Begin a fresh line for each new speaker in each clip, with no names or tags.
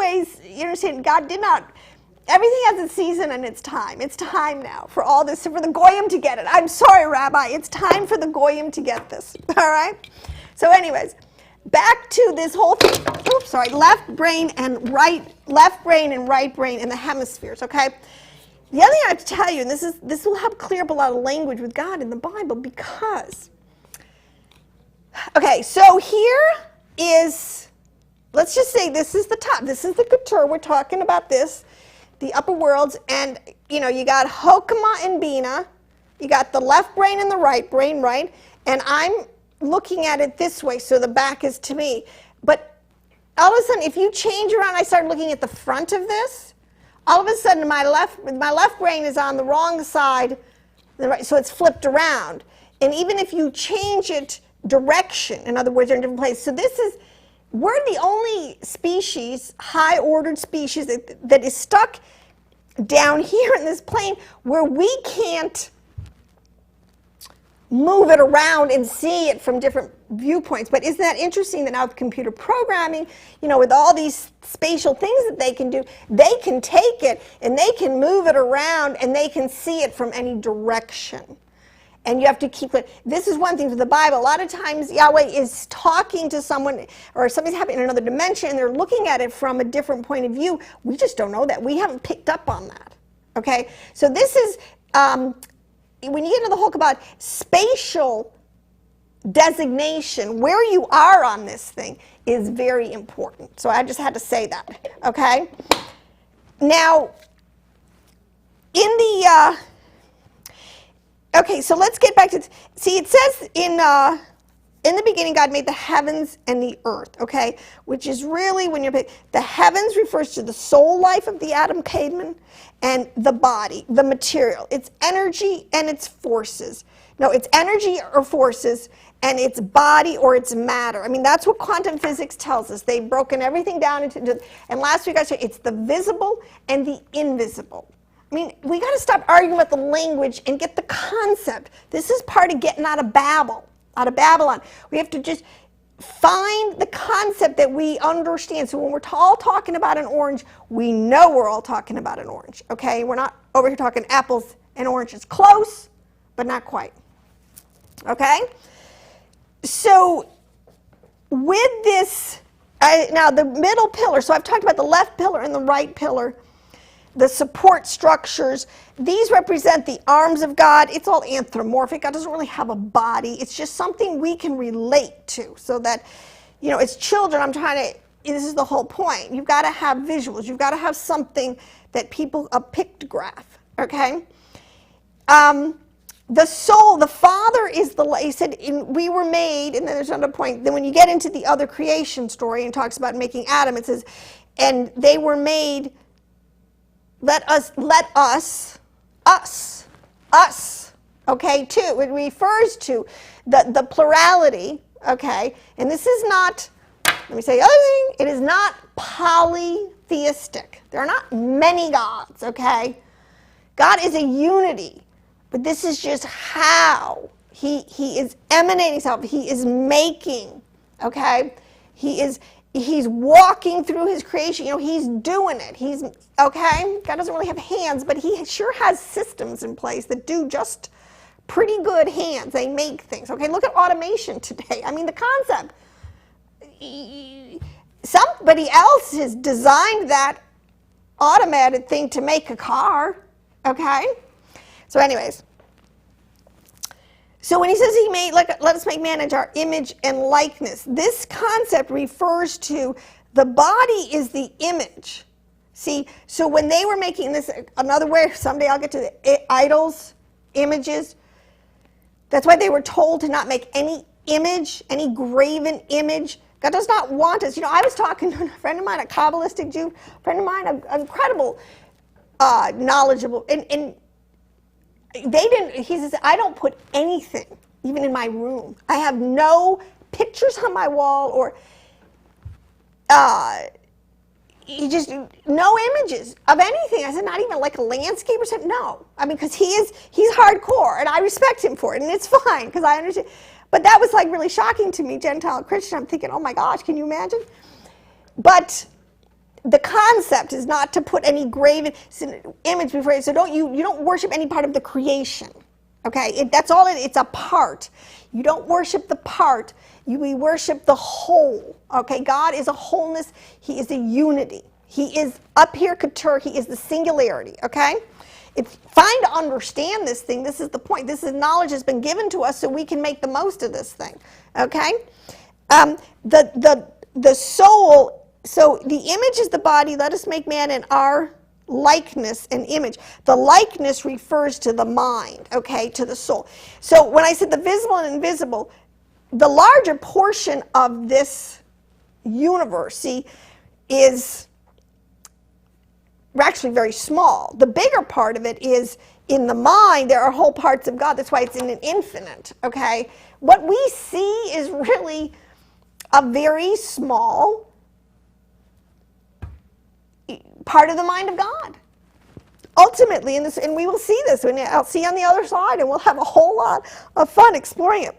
ways, you understand, God did not, everything has its season and its time. It's time now for all this, for the Goyim to get it. I'm sorry, Rabbi, it's time for the Goyim to get this, all right? So anyways, back to this whole thing, left brain and right brain in the hemispheres, okay? The other thing I have to tell you, and this will help clear up a lot of language with God in the Bible, because, okay, so here is, let's just say this is the top. This is the Ketur. We're talking about this, the upper worlds, and, you know, you got Hokmah and Bina. You got the left brain and the right brain, right? And I'm looking at it this way, so the back is to me. But all of a sudden, if you change around, I start looking at the front of this, all of a sudden my left brain is on the wrong side, so it's flipped around. And even if you change it direction, in other words, they're in different places. So this is, we're the only species, high-ordered species, that is stuck down here in this plane where we can't move it around and see it from different viewpoints. But isn't that interesting that now with computer programming, you know, with all these spatial things that they can do, they can take it and they can move it around and they can see it from any direction. And you have to keep it. This is one thing with the Bible. A lot of times Yahweh is talking to someone, or something's happening in another dimension, and they're looking at it from a different point of view. We just don't know that. We haven't picked up on that. Okay? So this is, when you get into the whole about spatial designation, where you are on this thing is very important. So I just had to say that. Okay? Now, in the... okay, so let's get back to, see, it says in the beginning God made the heavens and the earth, okay? Which is really, when you're, the heavens refers to the soul life of the Adam Kadmon, and the body, the material. It's energy and it's forces. No, it's energy or forces, and it's body or it's matter. I mean, that's what quantum physics tells us. They've broken everything down into, and last week I said it's the visible and the invisible. I mean, we got to stop arguing about the language and get the concept. This is part of getting out of Babylon. We have to just find the concept that we understand. So when we're all talking about an orange, we know we're all talking about an orange, okay? We're not over here talking apples and oranges. Close, but not quite, okay? So with this, now the middle pillar, so I've talked about the left pillar and the right pillar, the support structures. These represent the arms of God. It's all anthropomorphic. God doesn't really have a body. It's just something we can relate to, so that, you know, as children, I'm trying to, this is the whole point. You've got to have visuals. You've got to have something that people, a pictograph, okay? The soul, the Father is the, he said, we were made, and then there's another point. Then when you get into the other creation story and talks about making Adam, it says, and they were made, let us, okay, too. It refers to the plurality, okay, and this is not, let me say the other thing, it is not polytheistic. There are not many gods, okay? God is a unity, but this is just how he is emanating himself. He is making, okay? He's walking through his creation. You know, he's doing it. He's, okay? God doesn't really have hands, but he sure has systems in place that do just pretty good hands. They make things, okay? Look at automation today. I mean, the concept. Somebody else has designed that automated thing to make a car, okay? So anyways. So when he says he made, let us make man in our image and likeness, this concept refers to the body is the image. See, so when they were making this, another way, someday I'll get to the idols, images, that's why they were told to not make any image, any graven image. God does not want us. You know, I was talking to a friend of mine, a Kabbalistic Jew, friend of mine, an incredible, knowledgeable, and they didn't, he says, I don't put anything, even in my room. I have no pictures on my wall or just no images of anything. I said, not even like a landscape or something? No. I mean, because he's hardcore, and I respect him for it, and it's fine, because I understand. But that was like really shocking to me, Gentile Christian. I'm thinking, oh my gosh, can you imagine? But the concept is not to put any graven image before it. So you don't worship any part of the creation. Okay, that's all it's a part. You don't worship the part. We worship the whole. Okay, God is a wholeness. He is a unity. He is up here, couture. He is the singularity. Okay, it's fine to understand this thing. This is the point. This is knowledge has been given to us so we can make the most of this thing. Okay, the soul. So the image is the body. Let us make man in our likeness and image. The likeness refers to the mind, okay, to the soul. So when I said the visible and invisible, the larger portion of this universe, see, is actually very small. The bigger part of it is in the mind. There are whole parts of God. That's why it's in an infinite, okay? What we see is really a very small part of the mind of God. Ultimately, and we will see this, and I'll see on the other side, and we'll have a whole lot of fun exploring it.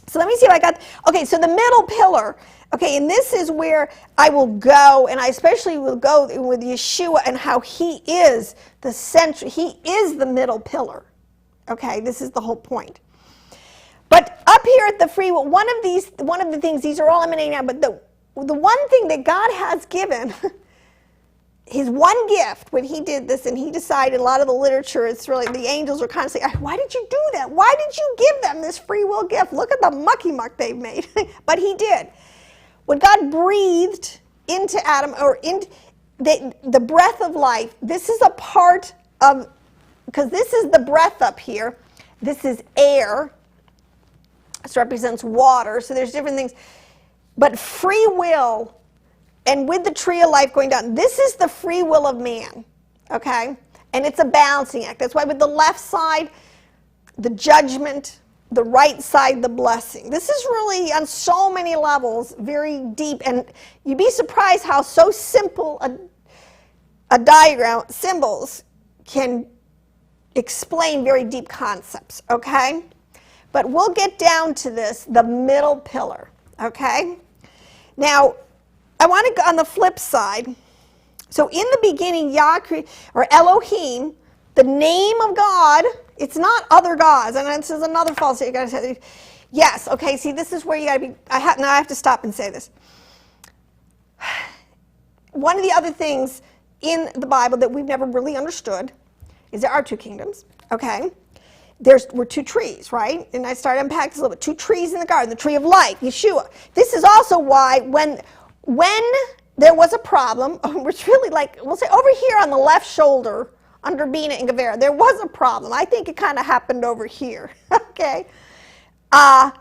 So let me see if I got, okay, so the middle pillar, okay, and this is where I will go, and I especially will go with Yeshua and how he is the center, he is the middle pillar, okay, this is the whole point. But up here at the free will, one of the things, these are all emanating out, but the one thing that God has given, his one gift when he did this, and he decided, a lot of the literature, it's really, the angels are constantly, why did you do that? Why did you give them this free will gift? Look at the mucky muck they've made. But he did. When God breathed into Adam, or into the breath of life, this is a part of, because this is the breath up here, this is air, this represents water, so there's different things. But free will, and with the tree of life going down, this is the free will of man, okay? And it's a balancing act. That's why with the left side, the judgment, the right side, the blessing. This is really, on so many levels, very deep. And you'd be surprised how so simple a diagram, symbols, can explain very deep concepts, okay? But we'll get down to this, the middle pillar, okay? Now, I want to go on the flip side. So in the beginning, Yah, or Elohim, the name of God, it's not other gods. And this is another false. You got to say, yes, okay, see, this is where you got to be. Now I have to stop and say this. One of the other things in the Bible that we've never really understood is there are two kingdoms, okay? Were two trees, right? And I started unpacking this a little bit. Two trees in the garden, the tree of life, Yeshua. This is also why when there was a problem, which really, like, we'll say over here on the left shoulder, under Bina and Gavera, there was a problem. I think it kind of happened over here, okay? Tiferet,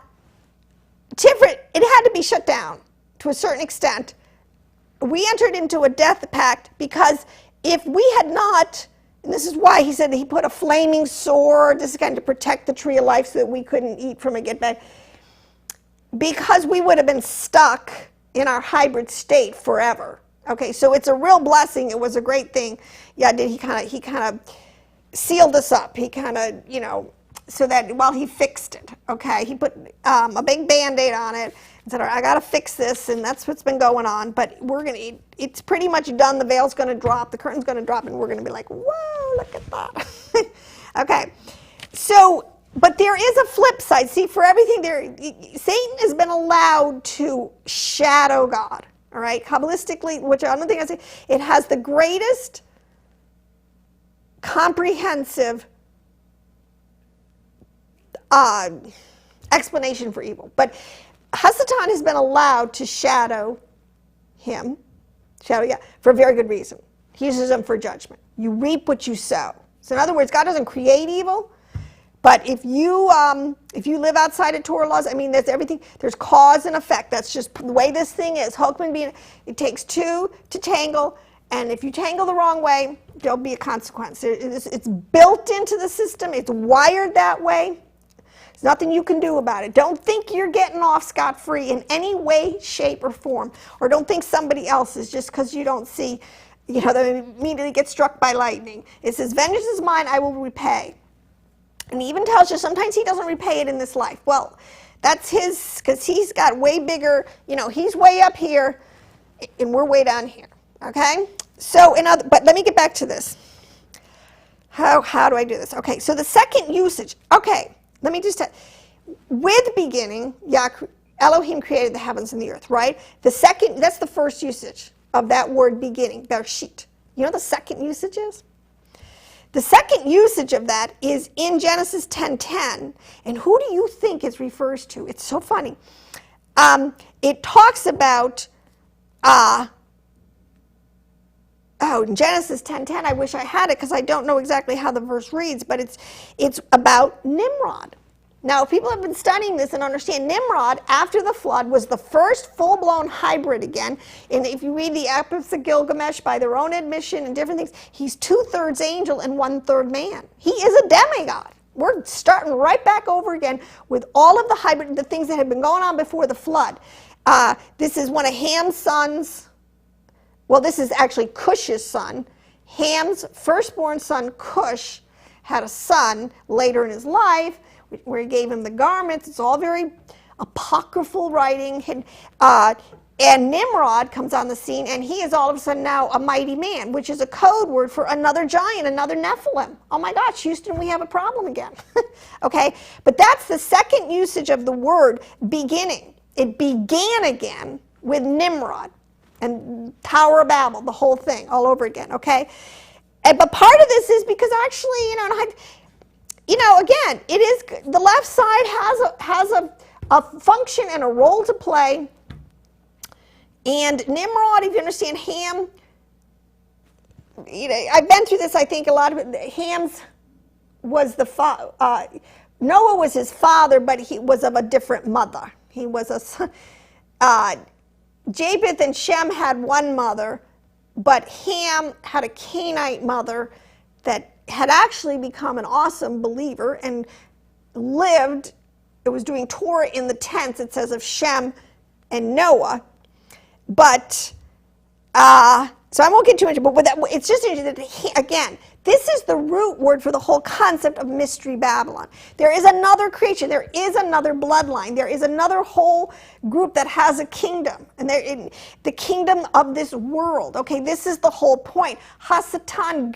it had to be shut down to a certain extent. We entered into a death pact because if we had not, and this is why he said he put a flaming sword, this is kind of to protect the tree of life so that we couldn't eat from it, get back, because we would have been stuck in our hybrid state forever. Okay, so it's a real blessing. It was a great thing. Yeah, he kind of sealed us up. He kind of, so that while he fixed it, okay, he put a big Band-Aid on it and said, all right, I got to fix this, and that's what's been going on. But it's pretty much done. The veil's going to drop, the curtain's going to drop, and we're going to be like, whoa, look at that. Okay, so, but there is a flip side. See, for everything Satan has been allowed to shadow God. All right, Kabbalistically, which I don't think I say, it has the greatest comprehensive explanation for evil. But Hasatan has been allowed to shadow him, for a very good reason. He uses them for judgment. You reap what you sow. So in other words, God doesn't create evil, but if you live outside of Torah laws, I mean, there's everything. There's cause and effect. That's just the way this thing is. It takes two to tangle, and if you tangle the wrong way, there'll be a consequence. It's built into the system. It's wired that way. There's nothing you can do about it. Don't think you're getting off scot-free in any way, shape, or form, or don't think somebody else is just because you don't see, they immediately get struck by lightning. It says, vengeance is mine, I will repay. And he even tells you sometimes he doesn't repay it in this life. Well, that's his, because he's got way bigger, he's way up here, and we're way down here. Okay? So, but let me get back to this. How do I do this? Okay, so the second usage. Okay, let me just with beginning, Elohim created the heavens and the earth, right? The second, that's the first usage of that word beginning, Bereshit. You know the second usage is? The second usage of that is in Genesis 10:10. And who do you think it refers to? It's so funny. It talks about, in Genesis 10:10, I wish I had it because I don't know exactly how the verse reads, but it's about Nimrod. Now, if people have been studying this and understand, Nimrod, after the flood, was the first full-blown hybrid again. And if you read the Epics of Gilgamesh, by their own admission and different things, he's 2/3 angel and 1/3 man. He is a demigod. We're starting right back over again with all of the things that had been going on before the flood. This is one of Ham's sons. Well, this is actually Cush's son. Ham's firstborn son, Cush, had a son later in his life where he gave him the garments. It's all very apocryphal writing. And Nimrod comes on the scene, and he is all of a sudden now a mighty man, which is a code word for another giant, another Nephilim. Oh my gosh, Houston, we have a problem again. Okay, but that's the second usage of the word beginning. It began again with Nimrod and Tower of Babel, the whole thing, all over again, okay? But part of this is because actually, again, it is, the left side has a function and a role to play. And Nimrod, if you understand Ham, I've been through this, I think a lot of it. Ham's was Noah was his father, but he was of a different mother. He was Japheth and Shem had one mother, but Ham had a Canaanite mother that had actually become an awesome believer and lived, it was doing Torah in the tents, it says, of Shem and Noah. But, so I won't get too much, but it's just interesting that, again, this is the root word for the whole concept of Mystery Babylon. There is another creation, there is another bloodline, there is another whole group that has a kingdom, and they're in the kingdom of this world. Okay, this is the whole point. Hasatan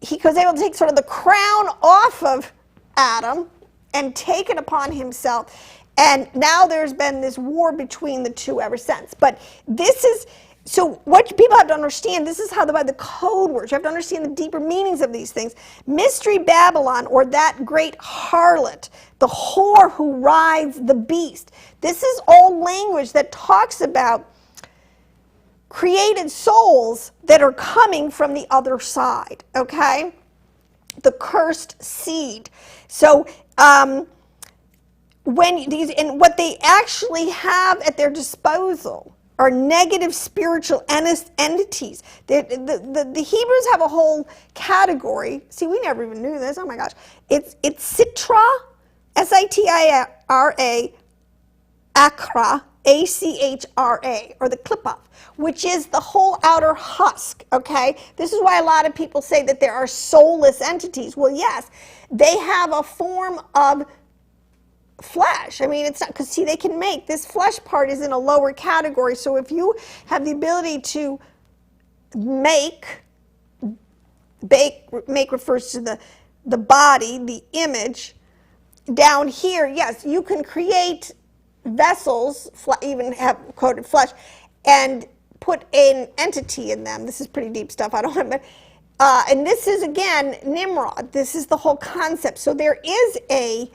he was able to take sort of the crown off of Adam and take it upon himself. And now there's been this war between the two ever since. But this is, so what people have to understand, this is how the code works. You have to understand the deeper meanings of these things. Mystery Babylon, or that great harlot, the whore who rides the beast. This is all language that talks about created souls that are coming from the other side, okay? The cursed seed. So, what they actually have at their disposal are negative spiritual entities. The Hebrews have a whole category. See, we never even knew this. Oh my gosh. It's Sitra, S-I-T-I-R-A, Achra, A-C-H-R-A, or the Klippah, which is the whole outer husk, okay? This is why a lot of people say that there are soulless entities. Well, yes, they have a form of flesh. I mean, it's not, because see, they can make, this flesh part is in a lower category, so if you have the ability to make refers to the body, the image, down here, yes, you can create vessels, even have coated flesh, and put an entity in them. This is pretty deep stuff, I don't know, but and this is, again, Nimrod. This is the whole concept. So there is a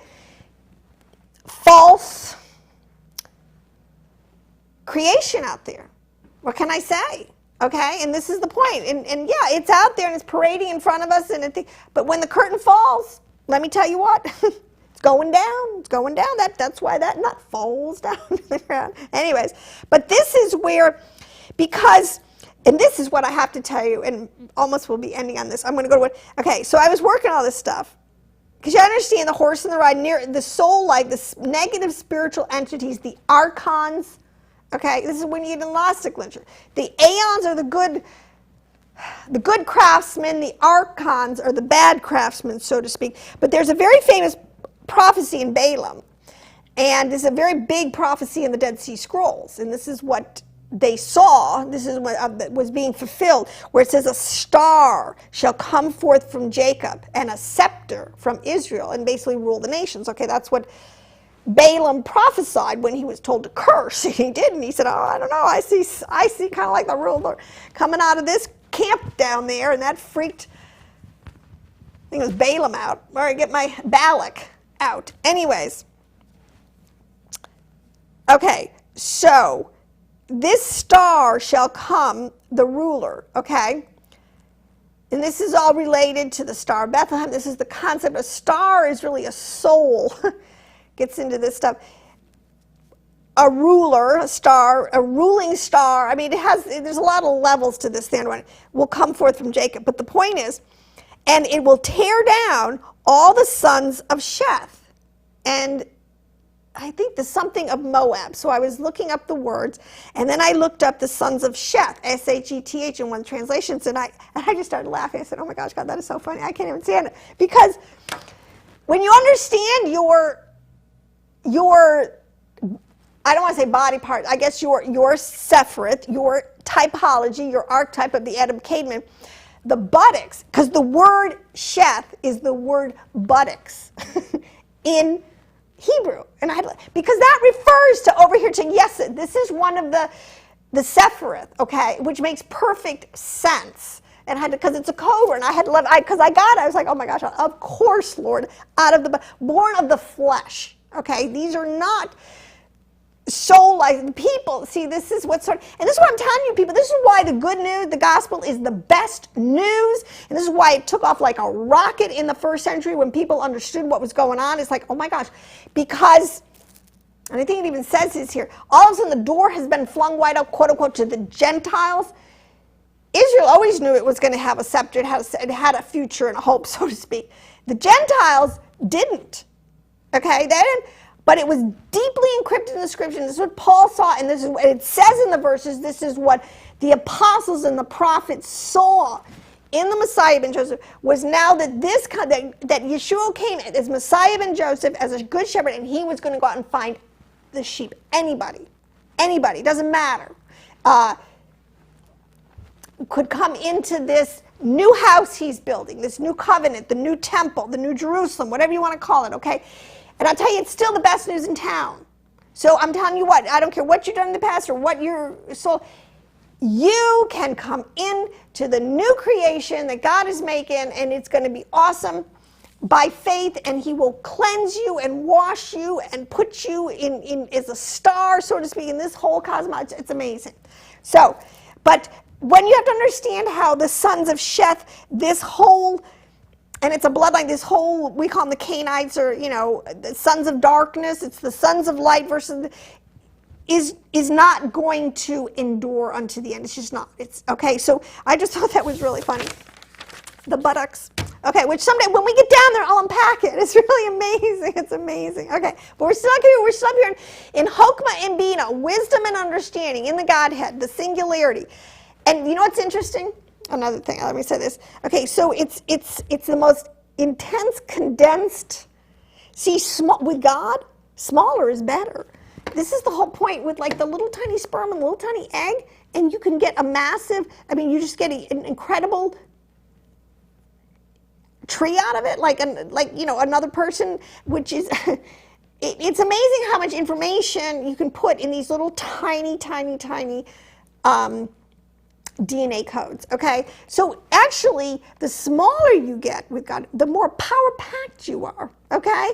false creation out there. What can I say? Okay, and this is the point. And yeah, it's out there and it's parading in front of us. But when the curtain falls, let me tell you what, it's going down. It's going down. That's why that nut falls down to the ground. Anyways, but this is where, because, and this is what I have to tell you, and almost we'll be ending on this. I'm going to go to what, okay, so I was working all this stuff. Because you understand the horse and the ride, near the soul, like the negative spiritual entities, the archons. Okay, this is when you get in Gnostic literature. The aeons are the good craftsmen. The archons are the bad craftsmen, so to speak. But there's a very famous prophecy in Balaam, and there's a very big prophecy in the Dead Sea Scrolls. And this is what they saw, this is what was being fulfilled, where it says a star shall come forth from Jacob and a scepter from Israel and basically rule the nations. Okay, that's what Balaam prophesied when he was told to curse. He didn't. He said, oh, I don't know, I see kind of like the ruler coming out of this camp down there, and that freaked, I think it was Balaam out. All right, get my Balak out. Anyways, okay, so this star shall come, the ruler, okay? And this is all related to the Star of Bethlehem. This is the concept. A star is really a soul. Gets into this stuff. A ruler, a star, a ruling star. I mean, there's a lot of levels to this thing. Will come forth from Jacob. But the point is, and it will tear down all the sons of Sheth. And I think there's something of Moab. So I was looking up the words, and then I looked up the sons of Sheth, S-H-E-T-H in one translation, and I just started laughing. I said, oh my gosh, God, that is so funny. I can't even stand it. Because when you understand your I don't want to say body part, I guess your Sephiroth, your typology, your archetype of the Adam Kadmon, the buttocks, because the word Sheth is the word buttocks in Hebrew, and because that refers to over here to Yesod. This is one of the Sephiroth, okay, which makes perfect sense. And I had to, because it's a code word, and I had to because I got it. I was like, oh my gosh, of course, Lord, born of the flesh. Okay, these are not soul-like people. See, this is what's and this is what I'm telling you, people. This is why the good news, the gospel, is the best news, and this is why it took off like a rocket in the first century when people understood what was going on. It's like, oh my gosh, because, and I think it even says this here, all of a sudden the door has been flung wide up, quote unquote, to the Gentiles. Israel always knew it was going to have a scepter. It had a future and a hope, so to speak. The Gentiles didn't. Okay, they didn't. But it was deeply encrypted in the scripture. This is what Paul saw, and this is what it says in the verses. This is what the apostles and the prophets saw in the Messiah ben Joseph, was now that that Yeshua came as Messiah ben Joseph as a good shepherd, and he was going to go out and find the sheep. Anybody, doesn't matter, could come into this new house he's building, this new covenant, the new temple, the new Jerusalem, whatever you want to call it, okay? And I'll tell you, it's still the best news in town. So I'm telling you what, I don't care what you've done in the past or what your soul, you can come in to the new creation that God is making, and it's going to be awesome by faith, and he will cleanse you and wash you and put you in as a star, so to speak, in this whole cosmos. It's amazing. So, but when you have to understand how the sons of Sheth, this whole, and it's a bloodline, this whole, we call them the Canaanites, or, the sons of darkness, it's the sons of light versus, is not going to endure unto the end. It's just not. It's, okay, so I just thought that was really funny. The buttocks. Okay, which someday, when we get down there, I'll unpack it. It's really amazing. It's amazing. Okay, but we're still here. We're still here in Chokmah and Bina, wisdom and understanding in the Godhead, the singularity. And you know what's interesting? Another thing, let me say this. Okay, so it's the most intense, condensed. See, with God, smaller is better. This is the whole point with like the little tiny sperm and little tiny egg, and you can get a massive, you just get an incredible tree out of it, like another person, which is, it's amazing how much information you can put in these little tiny DNA codes, okay? So actually, the smaller you get with God, the more power-packed you are, okay?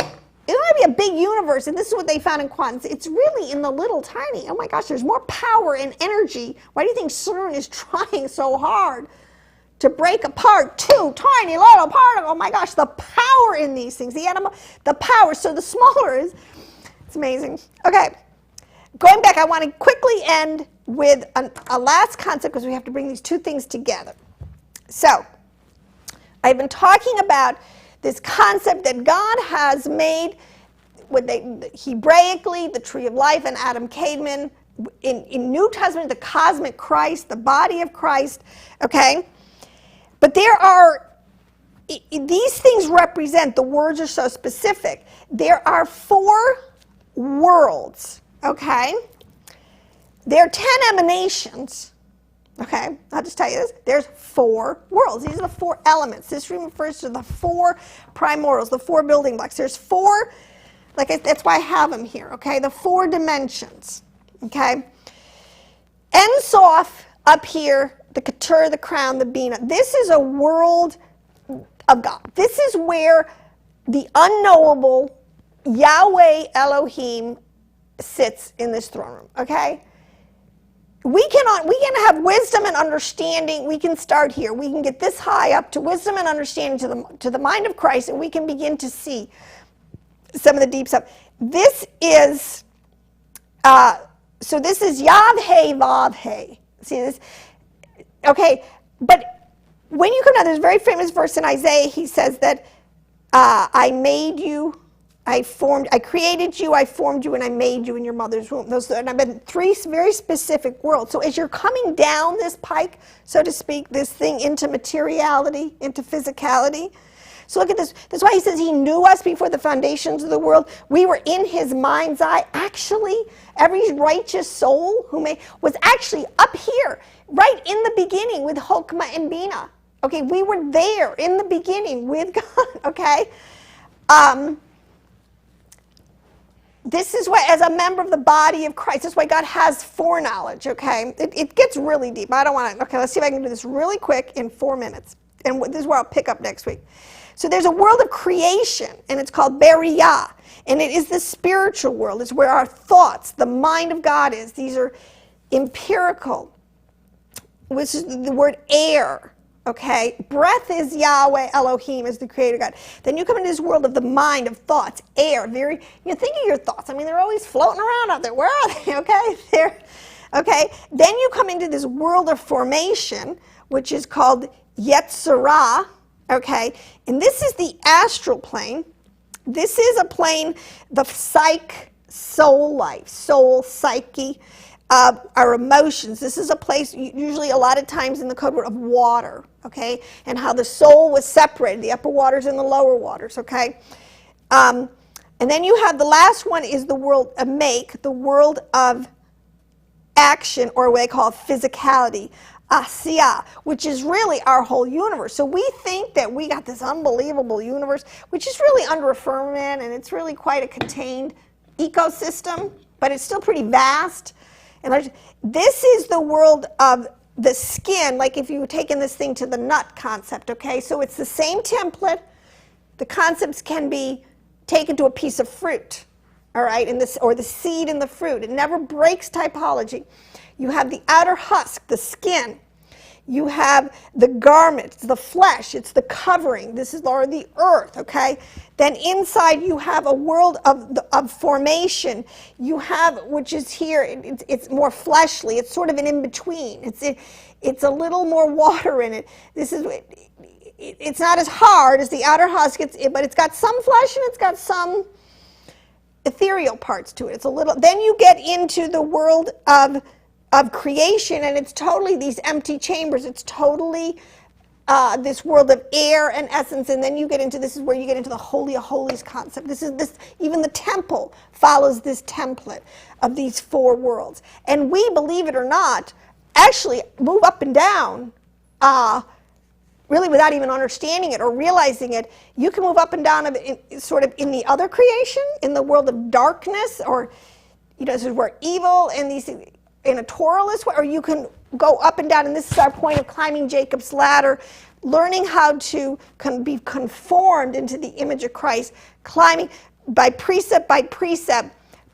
It might be a big universe, and this is what they found in quantum. It's really in the little tiny. Oh my gosh, there's more power and energy. Why do you think CERN is trying so hard to break apart two tiny little particles? Oh my gosh, the power in these things, the power. So the smaller is, it's amazing. Okay, going back, I want to quickly end with a last concept, because we have to bring these two things together. So, I've been talking about this concept that God has made, Hebraically, the tree of life and Adam Kadmon, in New Testament, the cosmic Christ, the body of Christ, okay? But these things represent, the words are so specific, there are 4 worlds, okay? there are 10 emanations. Okay, I'll just tell you this. There's 4 worlds. These are the 4 elements. This refers to the 4 primordials, the 4 building blocks. There's 4, that's why I have them here, okay? The 4 dimensions, okay? En Sof up here, the Keter, the crown, the Bina. This is a world of God. This is where the unknowable Yahweh Elohim sits in this throne room, okay? We can have wisdom and understanding. We can start here. We can get this high up to wisdom and understanding to the mind of Christ, and we can begin to see some of the deep stuff. This is, so this is Yad-He, Vav-He. See this? Okay, but when you come down, there's a very famous verse in Isaiah. He says that I made you, I created you, I formed you, and I made you in your mother's womb. And I've been 3 very specific worlds. So as you're coming down this pike, so to speak, this thing into materiality, into physicality. So look at this. That's why he says he knew us before the foundations of the world. We were in his mind's eye. Actually, every righteous soul was actually up here, right in the beginning with Chokmah and Bina. Okay, we were there in the beginning with God, okay? This is why, as a member of the body of Christ, this is why God has foreknowledge, okay? It gets really deep. I don't want to, okay, let's see if I can do this really quick in 4 minutes. And this is where I'll pick up next week. So there's a world of creation, and it's called Beriah. And it is the spiritual world. It's where our thoughts, the mind of God is. These are empirical, which is the word air. Okay, breath is Yahweh Elohim, is the creator God. Then you come into this world of the mind, of thoughts, air. Think of your thoughts. I mean, they're always floating around out there. Where are they? Okay, okay. Then you come into this world of formation, which is called Yetzirah. Okay, and this is the astral plane. This is a plane, the soul life, soul, psyche. Our emotions. This is a place, usually a lot of times in the code word, of water, okay? And how the soul was separated, the upper waters and the lower waters, okay? And then you have the last one is the world of make, the world of action, or what they call physicality, Asiya, which is really our whole universe. So we think that we got this unbelievable universe, which is really under a firmament, and it's really quite a contained ecosystem, but it's still pretty vast. And this is the world of the skin, like if you were taking this thing to the nut concept, okay? So it's the same template. The concepts can be taken to a piece of fruit, all right, or the seed in the fruit. It never breaks typology. You have the outer husk, the skin. You have the garment, it's the flesh, it's the covering. This is the earth, okay? Then inside you have a world of formation. You have, which is here, it's more fleshly. It's sort of an in-between. It's a little more water in it. It's not as hard as the outer husk, but it's got some flesh and it's got some ethereal parts to it. It's a little. Then you get into the world of creation, and it's totally these empty chambers. It's totally this world of air and essence, and then this is where you get into the Holy of Holies concept. Even the temple follows this template of these 4 worlds. And we, believe it or not, actually move up and down, really without even understanding it or realizing it. You can move up and down sort of in the other creation, in the world of darkness, or, this is where evil and these things, in a Toralist way, or you can go up and down, and this is our point of climbing Jacob's ladder, learning how to be conformed into the image of Christ, climbing by precept,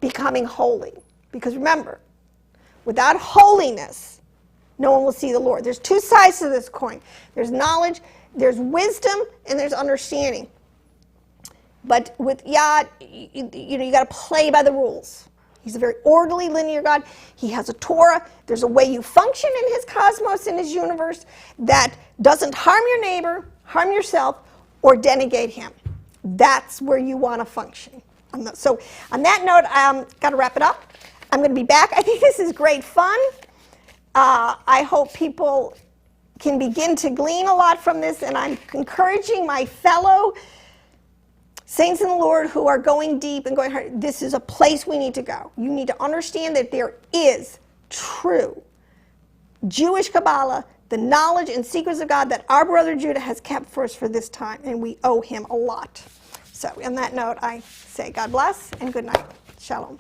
becoming holy. Because remember, without holiness, no one will see the Lord. There's 2 sides to this coin. There's knowledge, there's wisdom, and there's understanding. But with Yah, you got to play by the rules. He's a very orderly, linear God. He has a Torah. There's a way you function in his cosmos, in his universe, that doesn't harm your neighbor, harm yourself, or denigate him. That's where you want to function. So on that note, got to wrap it up. I'm going to be back. I think this is great fun. I hope people can begin to glean a lot from this, and I'm encouraging my fellow saints in the Lord who are going deep and going hard. This is a place we need to go. You need to understand that there is true Jewish Kabbalah, the knowledge and secrets of God that our brother Judah has kept for us for this time, and we owe him a lot. So on that note, I say God bless and good night. Shalom.